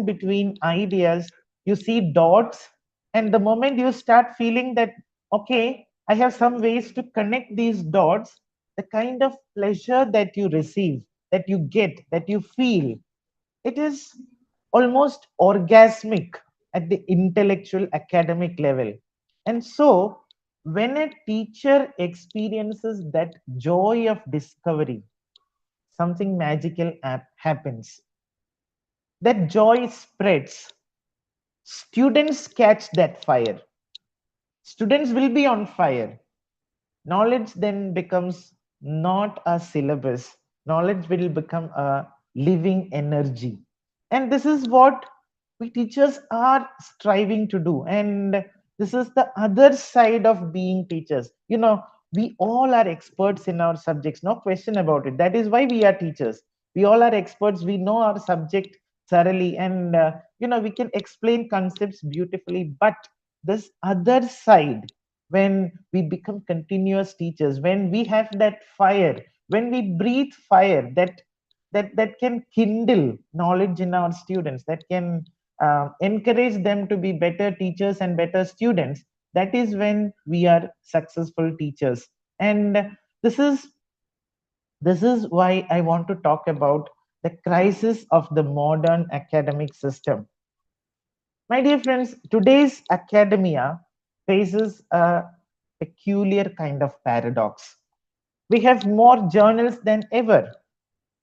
between ideas, you see dots, and the moment you start feeling that, okay, I have some ways to connect these dots, the kind of pleasure that you receive, that you get, that you feel, it is almost orgasmic at the intellectual academic level. And so, when a teacher experiences that joy of discovery, something magical happens. That joy spreads. Students catch that fire. Students will be on fire. Knowledge then becomes not a syllabus, knowledge will become a living energy. And this is what we teachers are striving to do. And this is the other side of being teachers. We all are experts in our subjects, no question about it. That is why we are teachers. We all are experts, we know our subject thoroughly, and we can explain concepts beautifully. But this other side, when we become continuous teachers, when we have that fire, when we breathe fire, that can kindle knowledge in our students, that can encourage them to be better teachers and better students, that is when we are successful teachers. And this is why I want to talk about the crisis of the modern academic system. My dear friends, today's academia faces a peculiar kind of paradox. We have more journals than ever.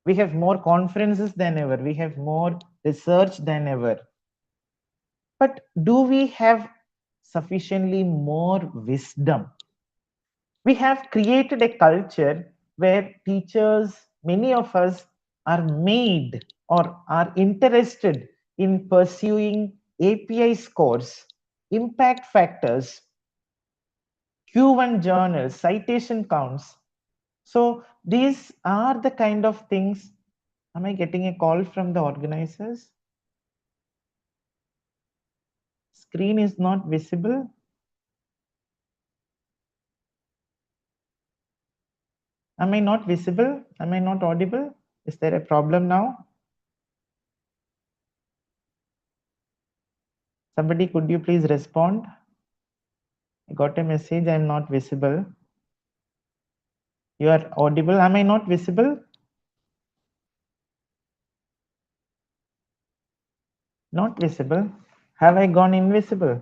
We have more conferences than ever. We have more research than ever. But do we have sufficiently more wisdom? We have created a culture where teachers, many of us, are made or are interested in pursuing API scores, impact factors, Q1 journals, citation counts. So these are the kind of things. Am I getting a call from the organizers? Screen is not visible. Am I not visible? Am I not audible? Is there a problem now? Somebody, could you please respond? I got a message, I'm not visible. You are audible. Am I not visible? Not visible. Have I gone invisible?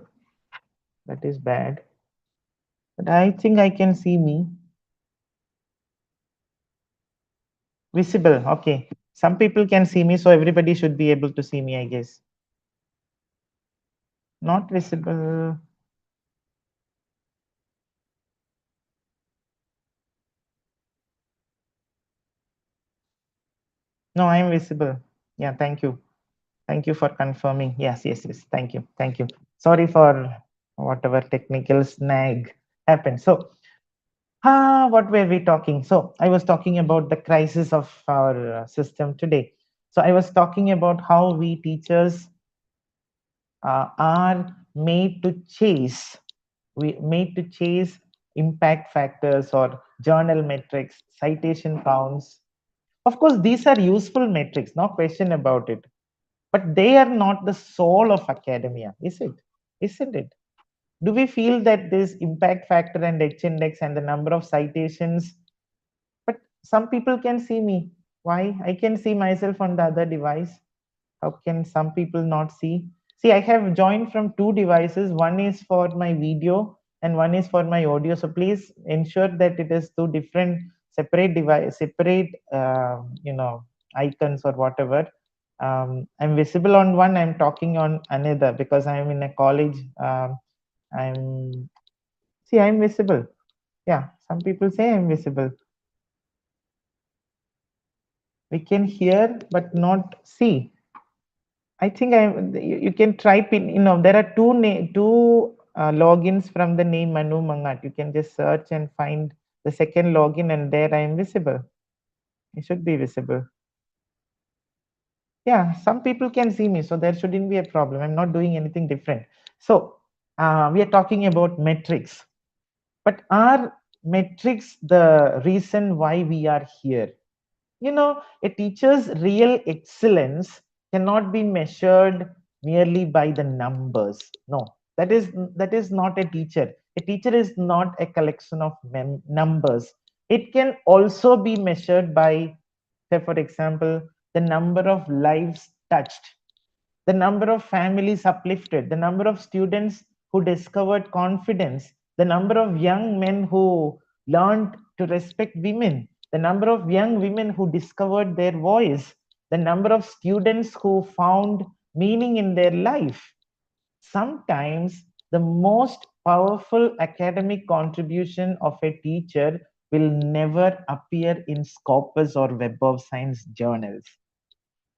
That is bad. But I think I can see me. Visible. Okay. Some people can see me, so everybody should be able to see me, I guess. Not visible. No, I am visible. Yeah, thank you. Thank you for confirming. Yes, yes, yes. Thank you. Thank you. Sorry for whatever technical snag happened. So, what were we talking? So, I was talking about the crisis of our system today. So, I was talking about how we teachers are made to chase impact factors or journal metrics, citation counts. Of course, these are useful metrics, no question about it. But they are not the soul of academia, is it? Isn't it? Do we feel that this impact factor and H index and the number of citations, but some people can see me. Why? I can see myself on the other device. How can some people not see? See, I have joined from two devices. One is for my video and one is for my audio. So please ensure that it is two different separate device, separate icons or whatever. I'm visible on one. I'm talking on another because I'm in a college. I'm See, I'm visible. Yeah, some people say I'm visible. We can hear but not see. I think you can type in, there are two logins from the name Manu Mangat. You can just search and find the second login, and there I am visible. It should be visible. Yeah, some people can see me, so there shouldn't be a problem. I'm not doing anything different. So we are talking about metrics. But are metrics the reason why we are here? A teacher's real excellence cannot be measured merely by the numbers. No, that is not a teacher. A teacher is not a collection of numbers. It can also be measured by, say for example, the number of lives touched, the number of families uplifted, the number of students who discovered confidence, the number of young men who learned to respect women, the number of young women who discovered their voice, the number of students who found meaning in their life. Sometimes the most powerful academic contribution of a teacher will never appear in Scopus or Web of Science journals,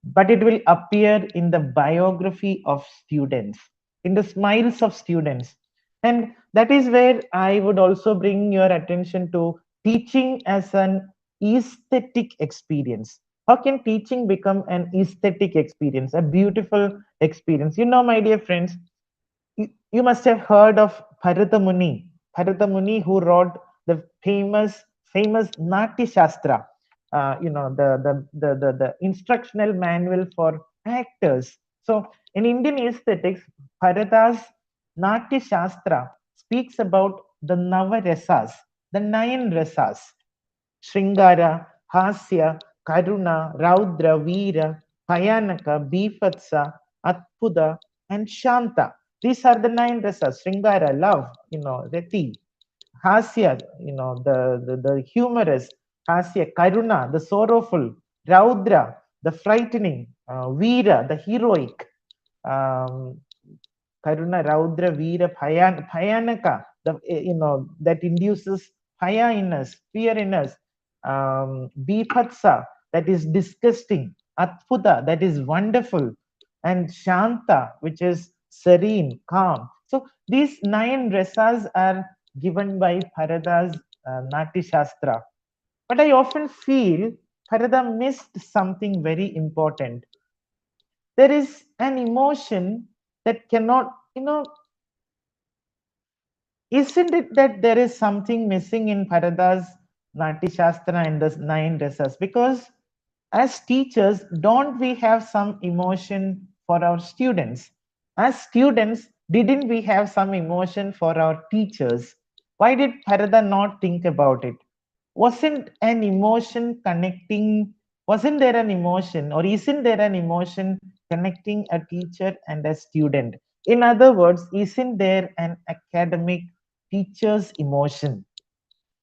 but it will appear in the biography of students, in the smiles of students. And that is where I would also bring your attention to teaching as an aesthetic experience. How can teaching become an aesthetic experience, a beautiful experience? My dear friends, you must have heard of Bharata Muni. Bharata Muni, who wrote the famous Natya Shastra, the instructional manual for actors. So in Indian aesthetics, Bharata's Natya Shastra speaks about the Nava Rasas, the nine rasas: Shringara, Hasya, Karuna, Raudra, Veera, Bhayanaka, Bhifatsa, Atpuda, and Shanta. These are the nine rasas. Shringara, love, Rati. Hasya, the humorous. Hasya, Karuna, the sorrowful. Raudra, the frightening. Veera, the heroic. Um, Karuna, Raudra, Veera, Bhayanaka, that induces Bhaya in us, fear in us. Bipatsa, that is disgusting. Atputa, that is wonderful. And Shanta, which is serene, calm. So these nine rasas are given by Bharata's Nati Shastra. But I often feel Bharata missed something very important. There is an emotion that cannot, isn't it that there is something missing in Bharata's Nati Shastra and the nine rasas? Because as teachers, don't we have some emotion for our students? As students, didn't we have some emotion for our teachers? Why did Bharata not think about it? Wasn't an emotion connecting? Wasn't there an emotion, or isn't there an emotion connecting a teacher and a student? In other words, isn't there an academic teacher's emotion?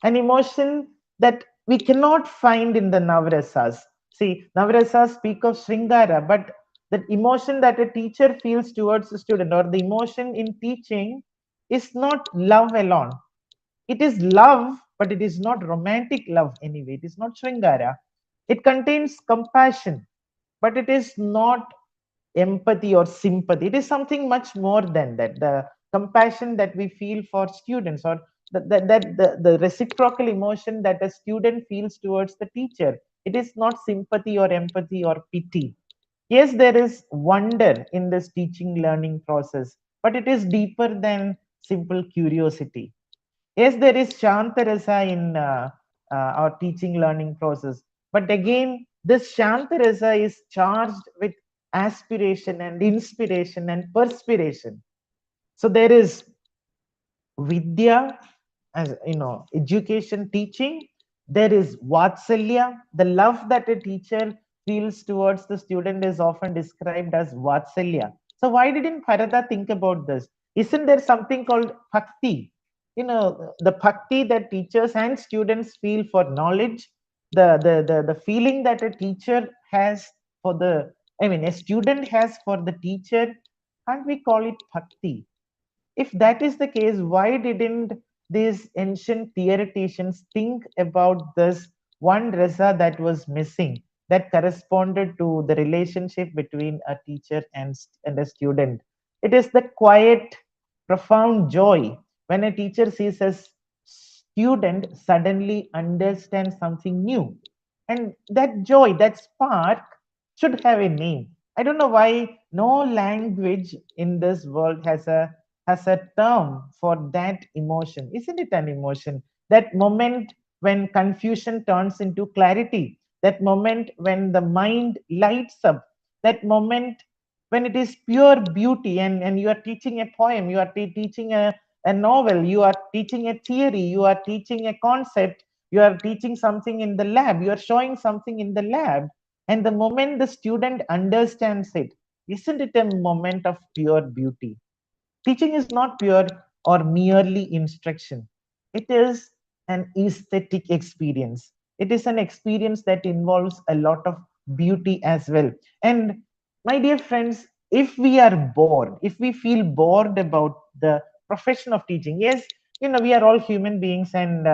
An emotion that we cannot find in the Navrasas. See, Navrasas speak of Sringara, but the emotion that a teacher feels towards a student, or the emotion in teaching, is not love alone. It is love, but it is not romantic love anyway. It is not Sringara. It contains compassion, but it is not empathy or sympathy. It is something much more than that. The compassion that we feel for students, or the reciprocal emotion that a student feels towards the teacher, it is not sympathy or empathy or pity. Yes, there is wonder in this teaching learning process, but it is deeper than simple curiosity. Yes, there is Shantarasa in our teaching learning process. But again, this Shantarasa is charged with aspiration and inspiration and perspiration. So there is Vidya, as education, teaching. There is Vatsalya, the love that a teacher feels towards the student is often described as Vatsalya. So why didn't Bharata think about this? Isn't there something called Bhakti? The Bhakti that teachers and students feel for knowledge, the feeling that a teacher has for the, I mean, a student has for the teacher, can't we call it Bhakti? If that is the case, why didn't these ancient theoreticians think about this one rasa that was missing, that corresponded to the relationship between a teacher and a student? It is the quiet, profound joy when a teacher sees a student suddenly understand something new. And that joy, that spark, should have a name. I don't know why no language in this world has a term for that emotion. Isn't it an emotion? That moment when confusion turns into clarity, that moment when the mind lights up, that moment when it is pure beauty, and you are teaching a poem, you are teaching a novel, you are teaching a theory, you are teaching a concept, you are teaching something in the lab, you are showing something in the lab, and the moment the student understands it, isn't it a moment of pure beauty? Teaching is not pure or merely instruction. It is an aesthetic experience. It is an experience that involves a lot of beauty as well. And my dear friends, if we are bored, if we feel bored about the profession of teaching, yes, we are all human beings, and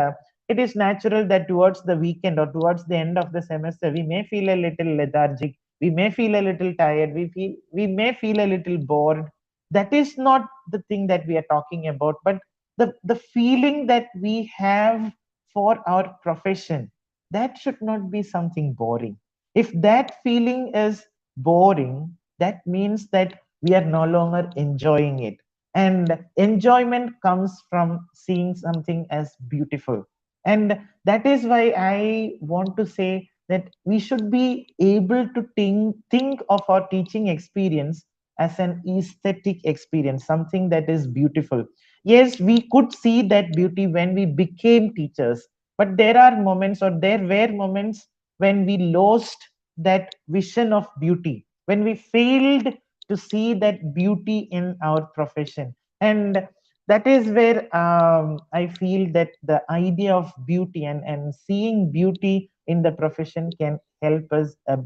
it is natural that towards the weekend or towards the end of the semester, we may feel a little lethargic, we may feel a little tired, we may feel a little bored. That is not the thing that we are talking about, but the feeling that we have for our profession, that should not be something boring. If that feeling is boring, that means that we are no longer enjoying it, and enjoyment comes from seeing something as beautiful. And that is why I want to say that we should be able to think of our teaching experience as an aesthetic experience, something that is beautiful. Yes, we could see that beauty when we became teachers, but there are moments, or there were moments, when we lost that vision of beauty, when we failed to see that beauty in our profession. And that is where I feel that the idea of beauty and seeing beauty in the profession can help us a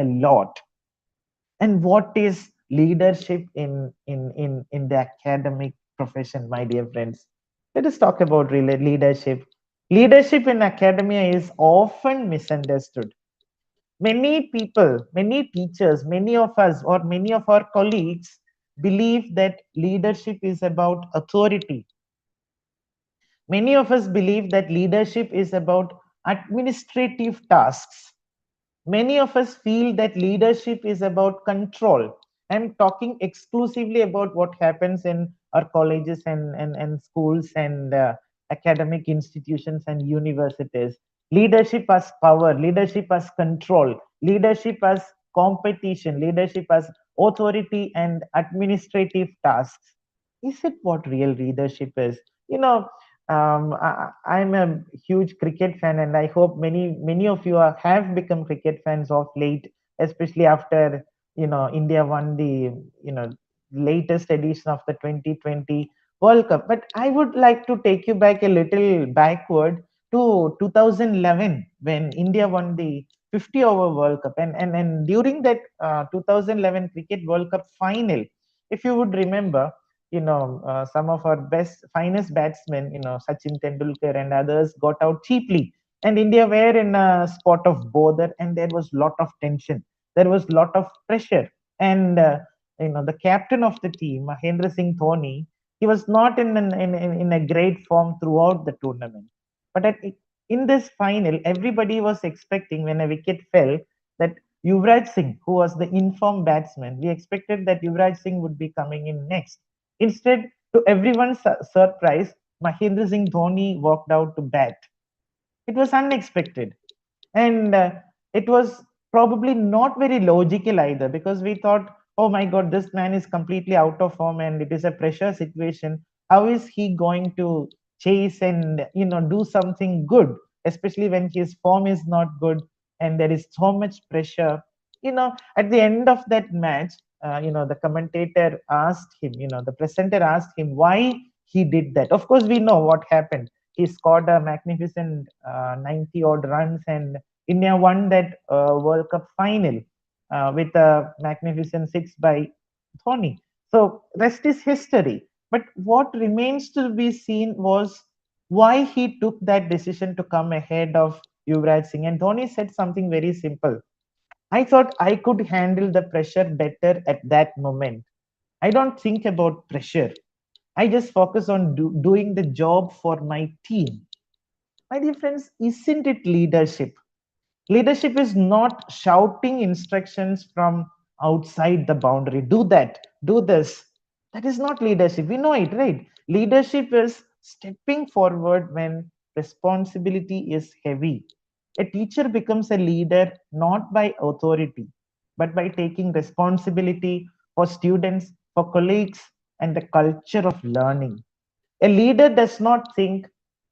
lot. And what is leadership in the academic profession, my dear friends? Let us talk about leadership. Leadership in academia is often misunderstood. Many people, many teachers, many of us, or many of our colleagues believe that leadership is about authority. Many of us believe that leadership is about administrative tasks. Many of us feel that leadership is about control. I'm talking exclusively about what happens in our colleges and schools and academic institutions and universities. Leadership as power, leadership as control, leadership as competition, leadership as authority and administrative tasks. Is it what real leadership is? You know, I'm a huge cricket fan, and I hope many of you have become cricket fans of late, especially after India won the latest edition of the 2020 World Cup. But I would like to take you back a little backward to 2011 when India won the 50-over World Cup, and during that 2011 Cricket World Cup final, if you would remember, some of our best finest batsmen, Sachin Tendulkar and others, got out cheaply, and India were in a spot of bother, and there was lot of tension, there was lot of pressure. And the captain of the team, Mahendra Singh Dhoni, he was not in a great form throughout the tournament, but in this final, everybody was expecting, when a wicket fell, that Yuvraj Singh, who was the informed batsman, we expected that Yuvraj Singh would be coming in next. Instead, to everyone's surprise, Mahendra Singh Dhoni walked out to bat. It was unexpected, and it was probably not very logical either, because we thought, oh my God, this man is completely out of form and it is a pressure situation. How is he going to chase and do something good, especially when his form is not good and there is so much pressure? At the end of that match, the commentator asked him, the presenter asked him why he did that. Of course, we know what happened. He scored a magnificent 90 odd runs, and India won that World Cup final with a magnificent six by Dhoni. So rest is history. But what remains to be seen was why he took that decision to come ahead of Yuvraj Singh. And Dhoni said something very simple. I thought I could handle the pressure better at that moment. I don't think about pressure. I just focus on doing the job for my team. My dear friends, isn't it leadership? Leadership is not shouting instructions from outside the boundary. Do that, do this. That is not leadership. We know it, right? Leadership is stepping forward when responsibility is heavy. A teacher becomes a leader not by authority, but by taking responsibility for students, for colleagues, and the culture of learning. A leader does not think,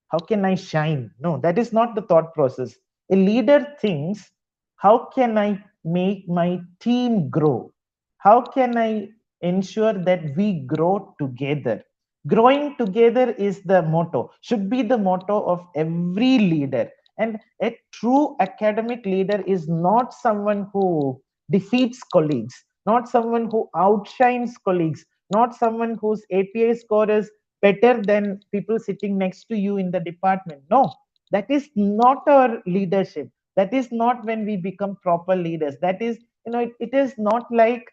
how can I shine? No, that is not the thought process. A leader thinks, how can I make my team grow? How can I ensure that we grow together? Growing together is the motto, should be the motto of every leader. And a true academic leader is not someone who defeats colleagues, not someone who outshines colleagues, not someone whose API score is better than people sitting next to you in the department. No, that is not our leadership. That is not when we become proper leaders. That is, it is not like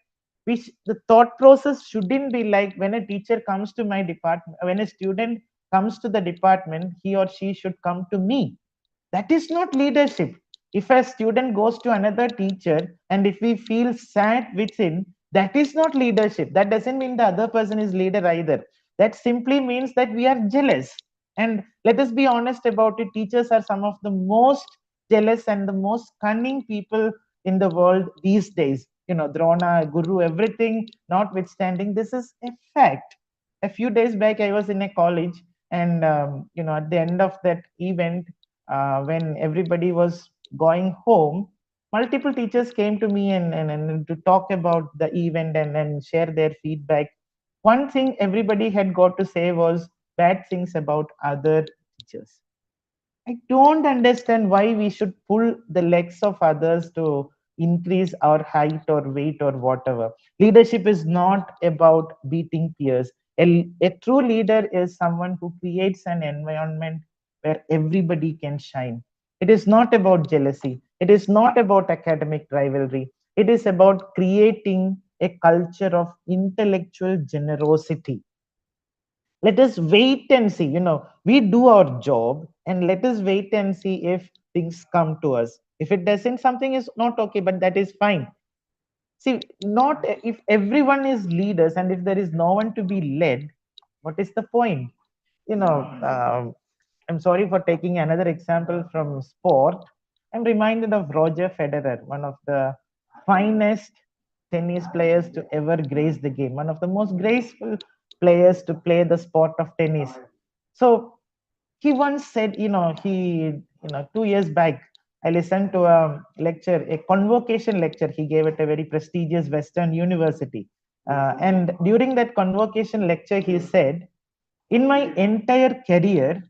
the thought process shouldn't be like when a teacher comes to my department, when a student comes to the department, he or she should come to me. That is not leadership. If a student goes to another teacher and if we feel sad within, that is not leadership. That doesn't mean the other person is leader either. That simply means that we are jealous. And let us be honest about it, teachers are some of the most jealous and the most cunning people in the world these days. Drona, Guru, everything notwithstanding, this is a fact. A few days back, I was in a college, and at the end of that event, when everybody was going home, multiple teachers came to me and to talk about the event and share their feedback. One thing everybody had got to say was bad things about other teachers. I don't understand why we should pull the legs of others to increase our height or weight or whatever. Leadership is not about beating peers. A true leader is someone who creates an environment where everybody can shine. It is not about jealousy. It is not about academic rivalry. It is about creating a culture of intellectual generosity. Let us wait and see. We do our job, and let us wait and see if things come to us. If it doesn't, something is not okay, but that is fine. See, not if everyone is leaders and if there is no one to be led, what is the point? you know I'm sorry for taking another example from sport. I'm reminded of Roger Federer, one of the finest tennis players to ever grace the game, one of the most graceful players to play the sport of tennis. So he once said, 2 years back, I listened to a lecture, a convocation lecture he gave at a very prestigious Western university. And during that convocation lecture, he said, in my entire career,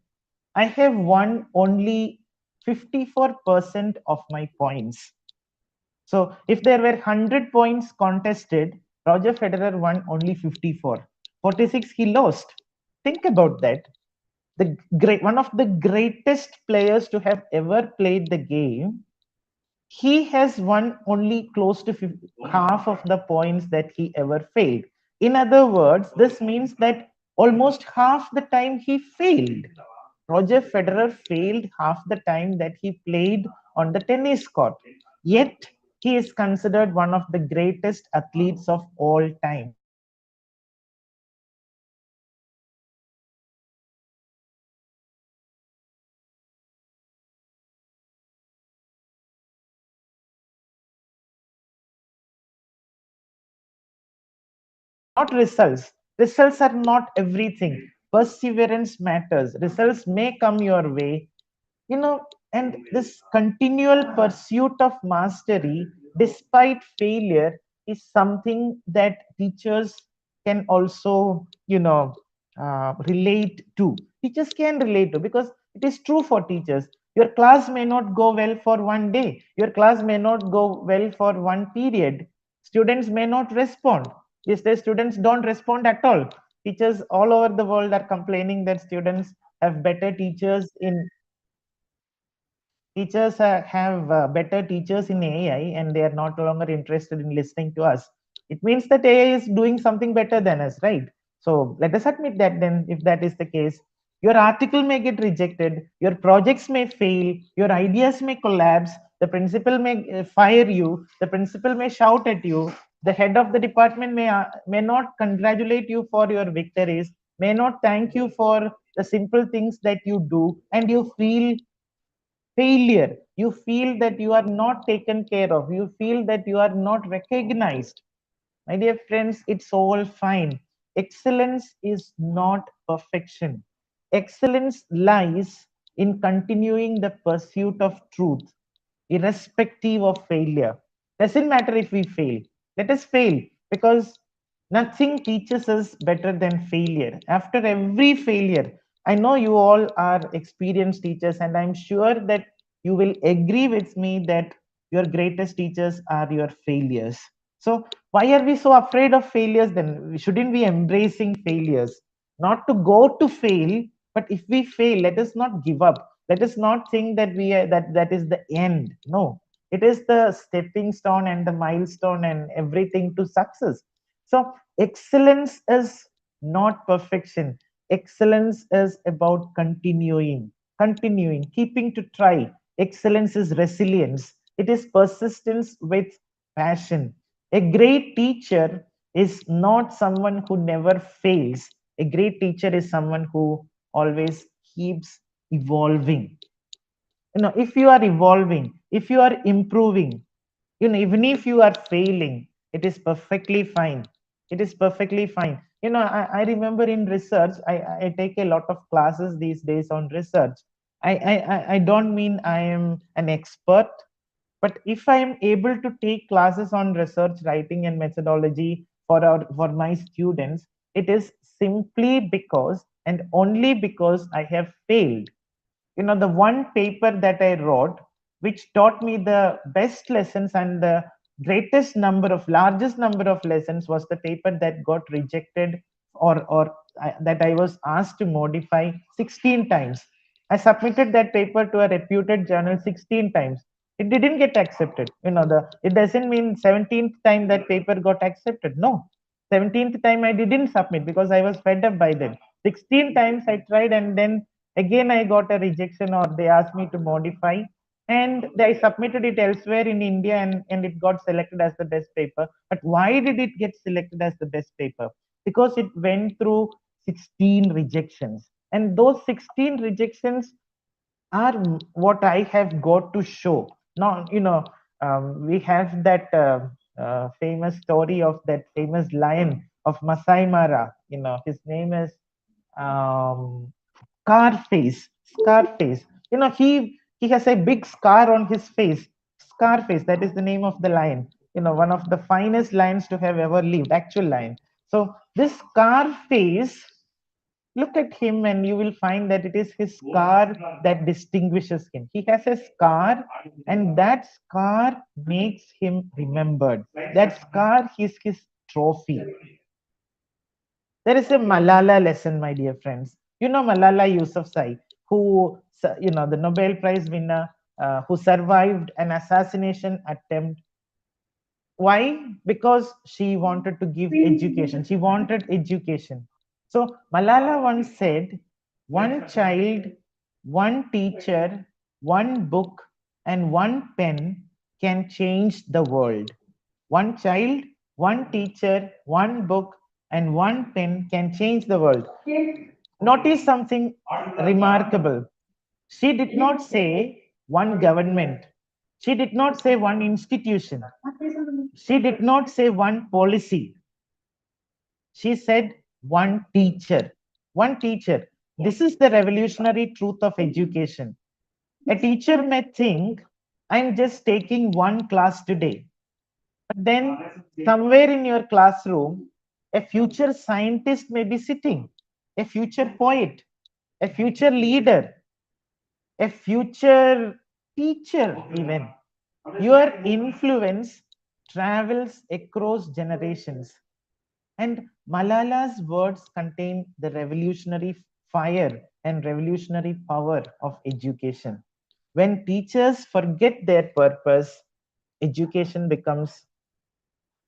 I have won only 54% of my points. So if there were 100 points contested, Roger Federer won only 54. 46 he lost. Think about that. One of the greatest players to have ever played the game, he has won only close to half of the points that he ever failed. In other words, this means that almost half the time he failed. Roger Federer failed half the time that he played on the tennis court. Yet, he is considered one of the greatest athletes of all time. That means leadership is not results. Results are not everything. Perseverance matters. Results may come your way, and this continual pursuit of mastery despite failure is something that teachers can also, relate to. Teachers can relate to, because it is true for teachers. Your class may not go well for one day, your class may not go well for one period, students may not respond. Yes, the students don't respond at all. Teachers all over the world are complaining that students have better teachers in teachers have better teachers in AI, and they are not longer interested in listening to us. It means that AI is doing something better than us, right? So let us admit that then, if that is the case, your article may get rejected, your projects may fail, your ideas may collapse, the principal may fire you, the principal may shout at you, the head of the department may not congratulate you for your victories, may not thank you for the simple things that you do, and you feel failure, you feel that you are not taken care of, you feel that you are not recognized, my dear friends, it's all fine. Excellence is not perfection. Excellence lies in continuing the pursuit of truth, irrespective of failure. Doesn't matter if we fail. Let us fail, because nothing teaches us better than failure. After every failure, I know you all are experienced teachers, and I'm sure that you will agree with me that your greatest teachers are your failures. So, why are we so afraid of failures then? Shouldn't we embracing failures? Not to go to fail, but if we fail, let us not give up. Let us not think that that is the end. No, it is the stepping stone and the milestone and everything to success. So excellence is not perfection. Excellence is about continuing, keeping to try. Excellence is resilience. It is persistence with passion. A great teacher is not someone who never fails. A great teacher is someone who always keeps evolving. If you are evolving, if you are improving, even if you are failing, it is perfectly fine. It is perfectly fine. I remember in research, I take a lot of classes these days on research. I don't mean I am an expert, but if I am able to take classes on research writing and methodology for my students, it is simply because and only because I have failed. The one paper that I wrote, which taught me the best lessons and the largest number of lessons, was the paper that got rejected, or that I was asked to modify 16 times. I submitted that paper to a reputed journal 16 times. It didn't get accepted. It doesn't mean 17th time that paper got accepted. No, 17th time I didn't submit because I was fed up by them. 16 times I tried, and then again I got a rejection, or they asked me to modify, and I submitted it elsewhere in India, and it got selected as the best paper. But why did it get selected as the best paper? Because it went through 16 rejections, and those 16 rejections are what I have got to show. Now, we have that famous story of that famous lion of Masai Mara. His name is um, Scarface. Scarface. He has a big scar on his face. Scarface. That is the name of the lion. One of the finest lions to have ever lived. Actual lion. So this Scarface, look at him and you will find that it is his scar that distinguishes him. He has a scar, and that scar makes him remembered. That scar is his trophy. There is a Malala lesson, my dear friends. Malala Yousafzai, the Nobel Prize winner, who survived an assassination attempt. Why? Because she wanted to give education. She wanted education. So Malala once said, one child, one teacher, one book, and one pen can change the world. One child, one teacher, one book, and one pen can change the world. Notice something remarkable. She did not say one government. She did not say one institution. She did not say one policy. She said one teacher. One teacher. This is the revolutionary truth of education. A teacher may think, I'm just taking one class today. But then, somewhere in your classroom, a future scientist may be sitting, a future poet, a future leader, a future teacher, even. Your influence travels across generations. And Malala's words contain the revolutionary fire and revolutionary power of education. When teachers forget their purpose, education becomes,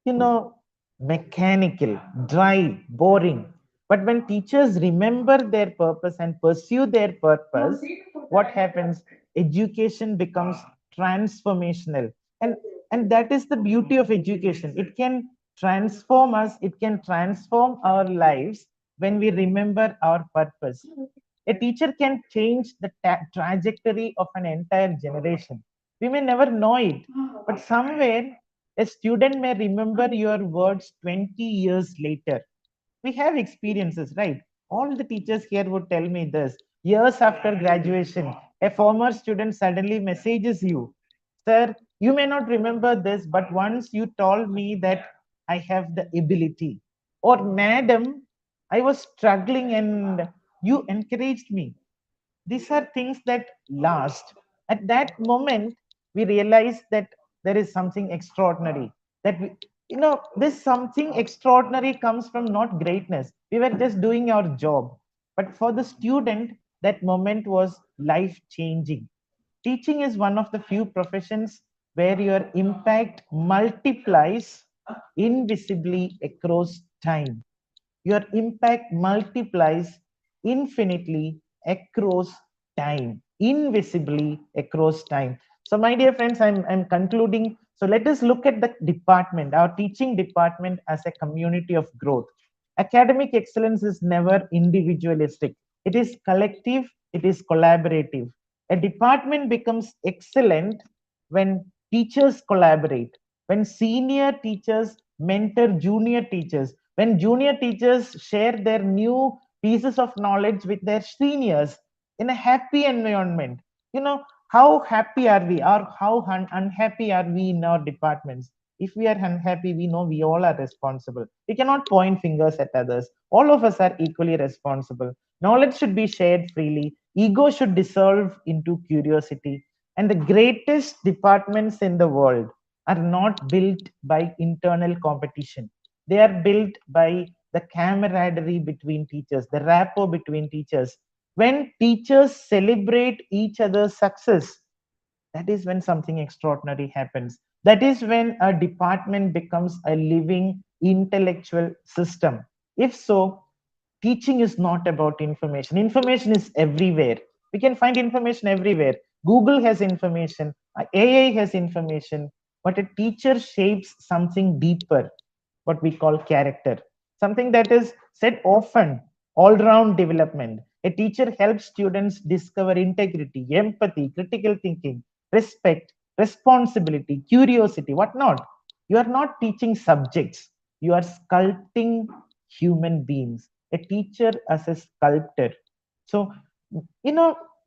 you know, mechanical, dry, boring. But when teachers remember their purpose and pursue their purpose, what happens? Education becomes transformational. And and that is the beauty of education. It can transform us, it can transform our lives when we remember our purpose. A teacher can change the trajectory of an entire generation. We may never know it, but somewhere a student may remember your words 20 years later. We have experiences, right? All the teachers here would tell me this. Years after graduation, a former student suddenly messages you, sir, you may not remember this, but once you told me that I have the ability. Or, madam, I was struggling and you encouraged me. These are things that last. At that moment, we realize that there is something extraordinary. That we, this something extraordinary comes from not greatness. We were just doing our job. But for the student, that moment was life changing. Teaching is one of the few professions where your impact multiplies invisibly across time. Your impact multiplies infinitely across time, invisibly across time. So, my dear friends, I'm concluding. So, let us look at the department, our teaching department, as a community of growth. Academic excellence is never individualistic, it is collective, it is collaborative. A department becomes excellent when teachers collaborate, when senior teachers mentor junior teachers, when junior teachers share their new pieces of knowledge with their seniors in a happy environment. You know, how happy are we, or how unhappy are we in our departments? If we are unhappy, we know we all are responsible. We cannot point fingers at others. All of us are equally responsible. Knowledge should be shared freely. Ego should dissolve into curiosity. And the greatest departments in the world are not built by internal competition. They are built by the camaraderie between teachers, the rapport between teachers. When teachers celebrate each other's success, that is when something extraordinary happens. That is when a department becomes a living intellectual system. If so, teaching is not about information. Information is everywhere. We can find information everywhere. Google has information, AI has information, but a teacher shapes something deeper, what we call character, something that is said often, all round development. A teacher helps students discover integrity, empathy, critical thinking, respect, responsibility, curiosity, whatnot. You are not teaching subjects, you are sculpting human beings. A teacher as a sculptor. So,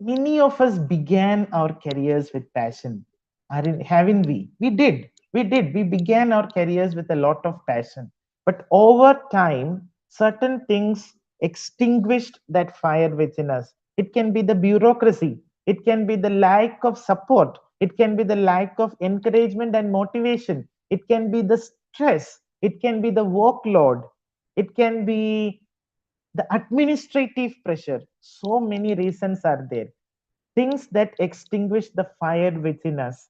many of us began our careers with passion. Haven't we? We did. We did. We began our careers with a lot of passion. But over time, certain things extinguished that fire within us. It can be the bureaucracy, it can be the lack of support, it can be the lack of encouragement and motivation, it can be the stress, it can be the workload, it can be the administrative pressure. So many reasons are there, things that extinguish the fire within us.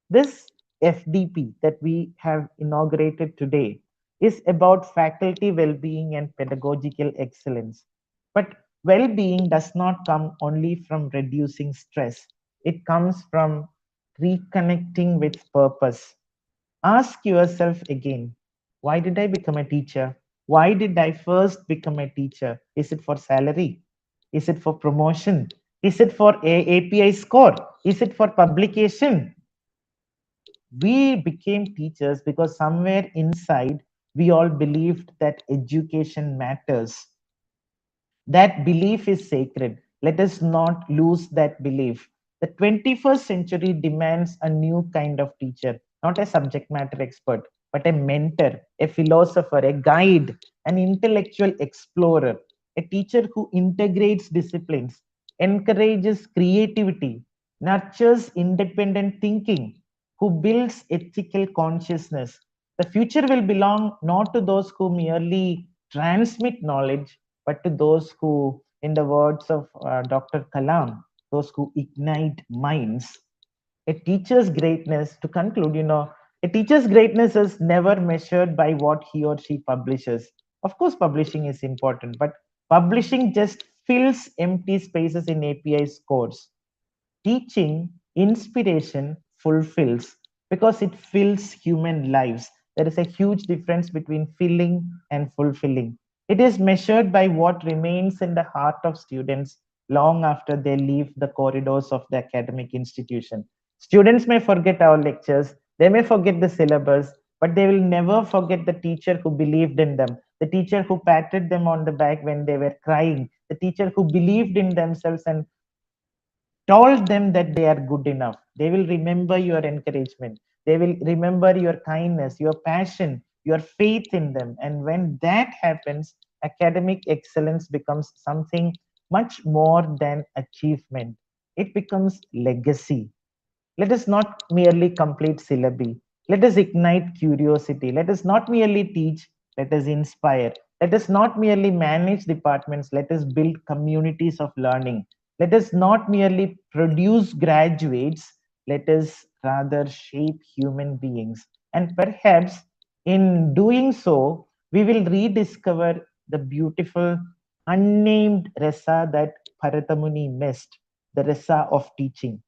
This FDP that we have inaugurated today is about faculty well-being and pedagogical excellence. But well-being does not come only from reducing stress. It comes from reconnecting with purpose. Ask yourself again, why did I become a teacher? Why did I first become a teacher? Is it for salary? Is it for promotion? Is it for API score? Is it for publication? We became teachers because somewhere inside we all believed that education matters. That belief is sacred. Let us not lose that belief. The 21st century demands a new kind of teacher, not a subject matter expert, but a mentor, a philosopher, a guide, an intellectual explorer, a teacher who integrates disciplines, encourages creativity, nurtures independent thinking, who builds ethical consciousness. The future will belong not to those who merely transmit knowledge, but to those who, in the words of Dr. Kalam, those who ignite minds. A teacher's greatness, to conclude, a teacher's greatness is never measured by what he or she publishes. Of course, publishing is important, but publishing just fills empty spaces in API scores. Teaching, inspiration fulfills because it fills human lives. There is a huge difference between filling and fulfilling. It is measured by what remains in the heart of students long after they leave the corridors of the academic institution. Students may forget our lectures, they may forget the syllabus, but they will never forget the teacher who believed in them, the teacher who patted them on the back when they were crying, the teacher who believed in themselves and told them that they are good enough. They will remember your encouragement. They will remember your kindness, your passion, your faith in them. And when that happens, academic excellence becomes something much more than achievement. It becomes legacy. Let us not merely complete syllabi. Let us ignite curiosity. Let us not merely teach, let us inspire. Let us not merely manage departments, let us build communities of learning. Let us not merely produce graduates, let us rather shape human beings. And perhaps in doing so, we will rediscover the beautiful unnamed rasa that Bharatamuni missed, the rasa of teaching.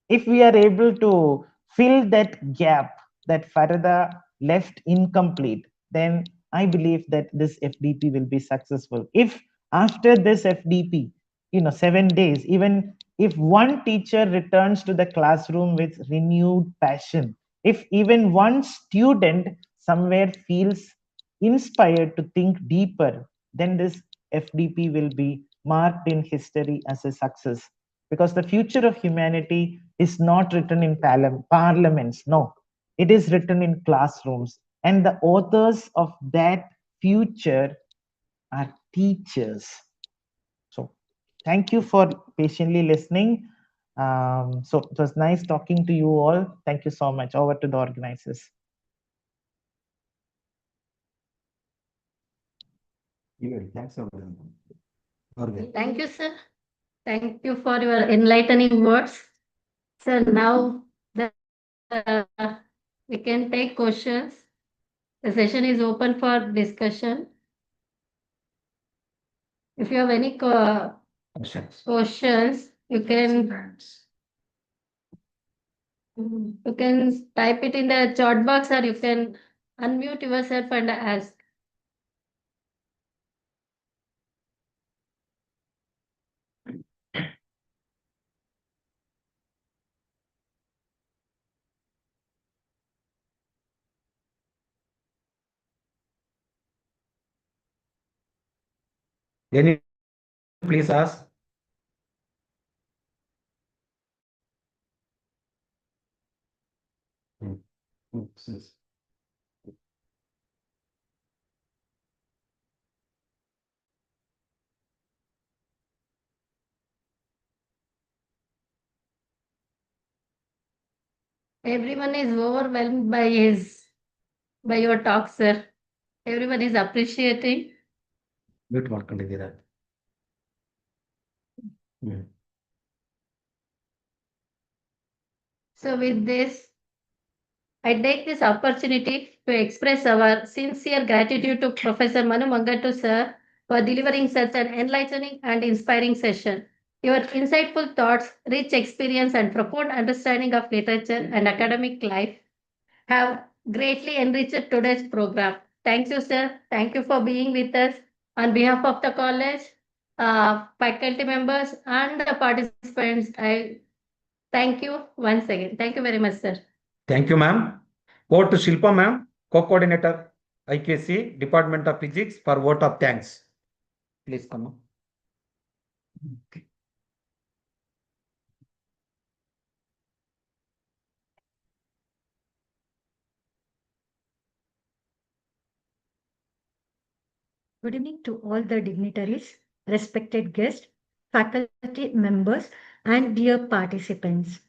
If we are able to fill that gap that Farada left incomplete, then I believe that this FDP will be successful. If after this FDP, 7 days, even if one teacher returns to the classroom with renewed passion, if even one student somewhere feels inspired to think deeper, then this FDP will be marked in history as a success, because the future of humanity is not written in parliaments. No, it is written in classrooms. And the authors of that future are teachers. So, thank you for patiently listening. So, it was nice talking to you all. Thank you so much. Over to the organizers. Thank you, sir. Thank you for your enlightening words. So now we can take questions. The session is open for discussion. If you have any questions, you can type it in the chat box, or you can unmute yourself and ask. Any question, please ask. Yes. Everyone is overwhelmed by your talk, sir. Everyone is appreciating. Mute ಮಾಡ್ಕೊಂಡಿದ್ದೀರಾ? So with this, I take this opportunity to express our sincere gratitude to Professor Manu Mangattu sir for delivering such an enlightening and inspiring session. Your insightful thoughts, rich experience, and profound understanding of literature and academic life have greatly enriched today's program. Thank you, sir. Thank you for being with us. On behalf of the college, faculty members, and the participants, I thank you once again. Thank you very much, sir. Thank you, ma'am. Over to Shilpa, ma'am, co-coordinator, IKC, Department of Physics, for vote of thanks. Please come on. Good evening to all the dignitaries, respected guests, faculty members, and dear participants.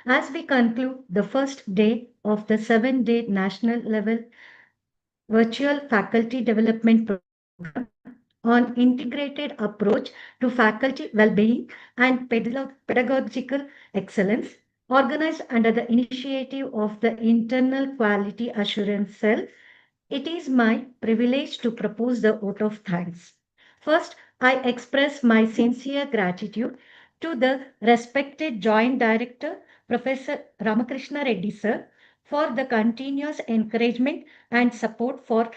As we conclude the first day of the 7-day national level virtual faculty development program on integrated approach to faculty well-being and pedagogical excellence, organized under the initiative of the Internal Quality Assurance Cell, it is my privilege to propose the vote of thanks. First, I express my sincere gratitude to the respected Joint Director, Professor Ramakrishna Reddy sir, for the continuous encouragement and support for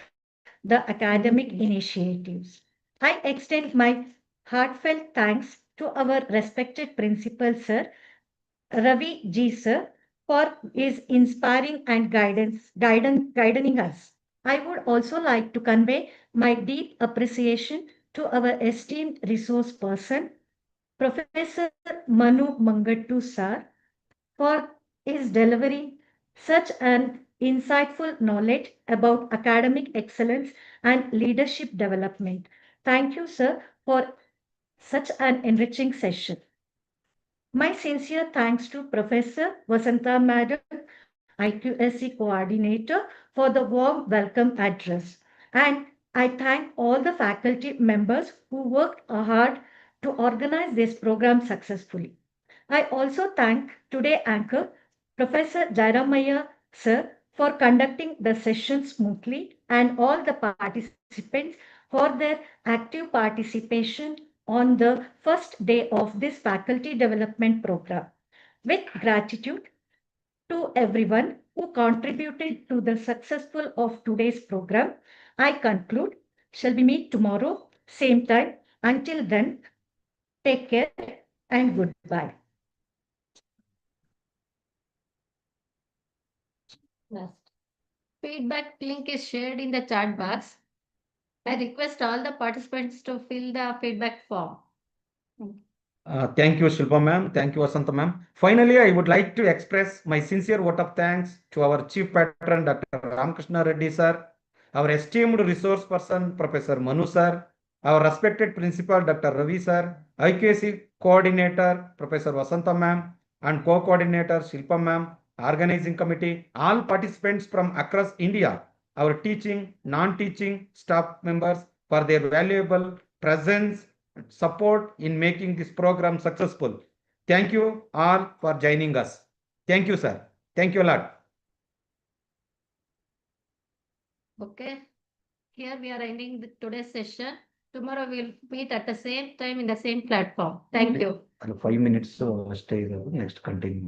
the academic initiatives. I extend my heartfelt thanks to our respected principal, sir, Ravi G, sir, for his inspiring and guiding us. I would also like to convey my deep appreciation to our esteemed resource person, Professor Manu Mangattu, sir, for his delivering such an insightful knowledge about academic excellence and leadership development. Thank you, sir, for such an enriching session. My sincere thanks to Professor Vasanta Madam, IQSC Coordinator, for the warm welcome address. And I thank all the faculty members who worked hard to organize this program successfully. I also thank today anchor Professor Jairamaya sir for conducting the session smoothly and all the participants for their active participation on the first day of this faculty development program. With gratitude to everyone who contributed to the successful of today's program, I conclude. Shall we meet tomorrow, same time? Until then, take care and goodbye. Last. Feedback link is shared in the chat box. I request all the participants to fill the feedback form. Thank you, Shilpa ma'am. Thank you, Vasanta ma'am. Finally, I would like to express my sincere vote of thanks to our Chief Patron, Dr. Ramakrishna Reddy sir, our esteemed resource person, Professor Manu sir, our respected principal, Dr. Ravi sir, IKC coordinator, Professor Vasanta ma'am, and co-coordinator, Shilpa ma'am, organizing committee, all participants from across India, our teaching, non-teaching staff members for their valuable presence support in making this program successful. Thank you all for joining us. Thank you, sir. Thank you a lot. Okay. Here we are ending today's session. Tomorrow we'll meet at the same time in the same platform. Thank you. 5 minutes stay next continue.